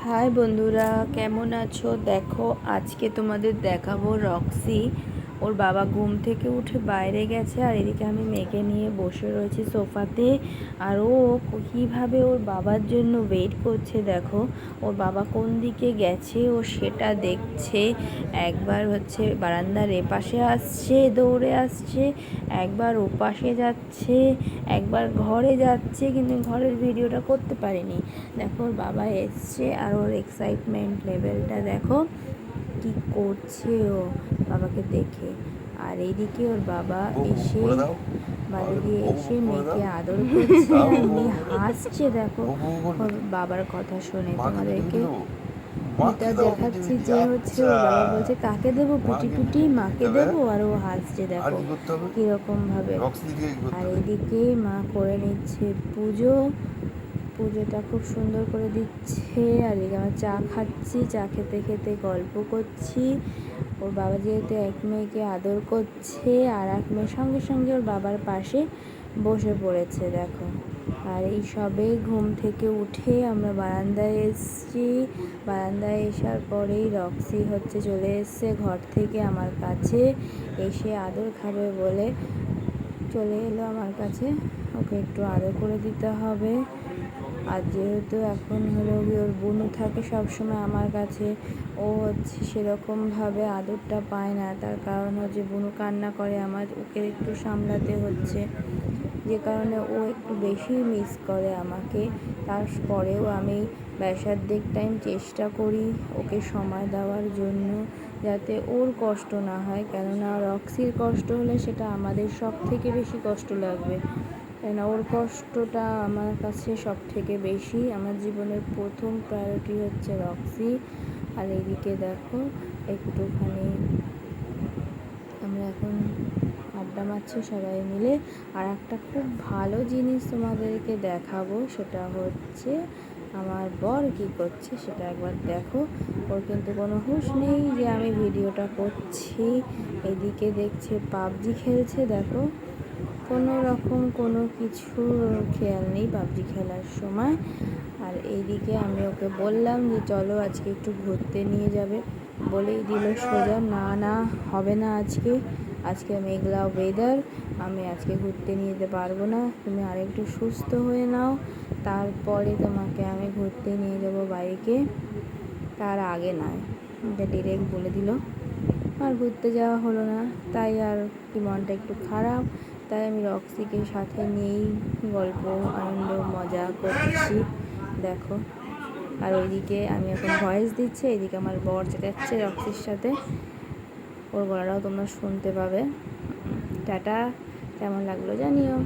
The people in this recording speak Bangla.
হাই বন্ধুরা, কেমন আছো? দেখো, আজকে তোমাদের দেখাবো রক্সি। ওর বাবা ঘুম থেকে উঠে বাইরে গেছে, আর এদিকে আমি মেয়েকে নিয়ে বসে রয়েছি সোফাতে। আর ও কীভাবে ওর বাবার জন্য ওয়েট করছে দেখো। ওর বাবা কোন দিকে গেছে ও সেটা দেখছে। একবার হচ্ছে বারান্দার এপাশে আসছে, দৌড়ে আসছে, একবার ওপাশে যাচ্ছে, একবার ঘরে যাচ্ছে, কিন্তু ঘরের ভিডিওটা করতে পারিনি। দেখো ওর বাবা এসছে, আর ওর এক্সাইটমেন্ট লেভেলটা দেখো কি করছে ও বাবাকে দেখে। আর এইদিকে ওর বাবা এসে বাড়ি দিয়ে এসে মেয়েকে আদর করছে, আর মেয়ে হাসছে দেখো ওর বাবার কথা শুনে। তোমাদেরকে এটা দেখাচ্ছি যে হচ্ছে ওর বাবা বলছে কাকে দেবো, পুটি পুটি মাকে দেবো, আর ও হাসছে দেখো কিরকম ভাবে। আর এইদিকে মা করে নিচ্ছে পুজোটা খুব সুন্দর করে দিচ্ছে। আর এদিকে আমরা চা খাচ্ছি, চা খেতে খেতে গল্প করছি। ওর বাবা যেহেতু এক মেয়েকে আদর করছে, আর এক মেয়ের সঙ্গে সঙ্গে ওর বাবার পাশে বসে পড়েছে দেখো। আর এই সবে ঘুম থেকে উঠে আমরা বারান্দায় এসেছি। বারান্দায় আসার পরেই রক্সি হচ্ছে চলে এসছে ঘর থেকে আমার কাছে, এসে আদর খাবে বলে চলে এলো আমার কাছে। ওকে একটু আদর করে দিতে হবে। আর যেহেতু এখন হলো ওর বুনু থাকে সবসময় আমার কাছে, ও হচ্ছে সেরকমভাবে আদরটা পায় না। তার কারণ হচ্ছে বুনু কান্না করে, আমার ওকে একটু সামলাতে হচ্ছে, যে কারণে ও একটু বেশি মিস করে আমাকে। তারপরেও আমি ব্যাসার্ধেক টাইম চেষ্টা করি ওকে সময় দেওয়ার জন্য, যাতে ওর কষ্ট না হয়। কেননা রক্সির কষ্ট হলে সেটা আমাদের সব থেকে বেশি কষ্ট লাগবে, কেন ওর কষ্টটা আমার কাছে সব থেকে বেশি। আমার জীবনের প্রথম প্রায়োরিটি হচ্ছে রক্সি। আর এইদিকে দেখো একটুখানি আমরা এখন আড্ডা মারছি সবাই মিলে। আর একটা খুব ভালো জিনিস তোমাদেরকে দেখাবো, সেটা হচ্ছে আমার বর কী করছে সেটা একবার দেখো। ওর কিন্তু কোনো হুঁশ নেই যে আমি ভিডিওটা করছি। এদিকে দেখছে পাবজি খেলছে দেখো, কোনো রকম কোনো কিছু খেয়াল নেই পাবজি খেলার সময়। আর এইদিকে আমি ওকে বললাম যে চলো আজকে একটু ঘুরতে নিয়ে যাবে, বলেই দিল সোজা না হবে না, আজকে মেঘলা ওয়েদার, আমি আজকে ঘুরতে নিয়ে যেতে পারবো না, তুমি আরেকটু সুস্থ হয়ে নাও, তারপরে তোমাকে আমি ঘুরতে নিয়ে যাবো বাইকে, তার আগে নয়। এটা ডিরেক্ট বলে দিল। আর ঘুরতে যাওয়া হলো না, তাই আর কি মনটা একটু খারাপ। তাই আমি রক্সিকে সাথে নিয়েই গল্প আনন্দ মজা করছি দেখো। আর ওইদিকে আমি এখন ভয়েস দিচ্ছি, এইদিকে আমার বর চেঁচাচ্ছে রক্সির সাথে, ওর গলাটাও তোমরা শুনতে পাবে। টাটা, কেমন লাগলো জানিও।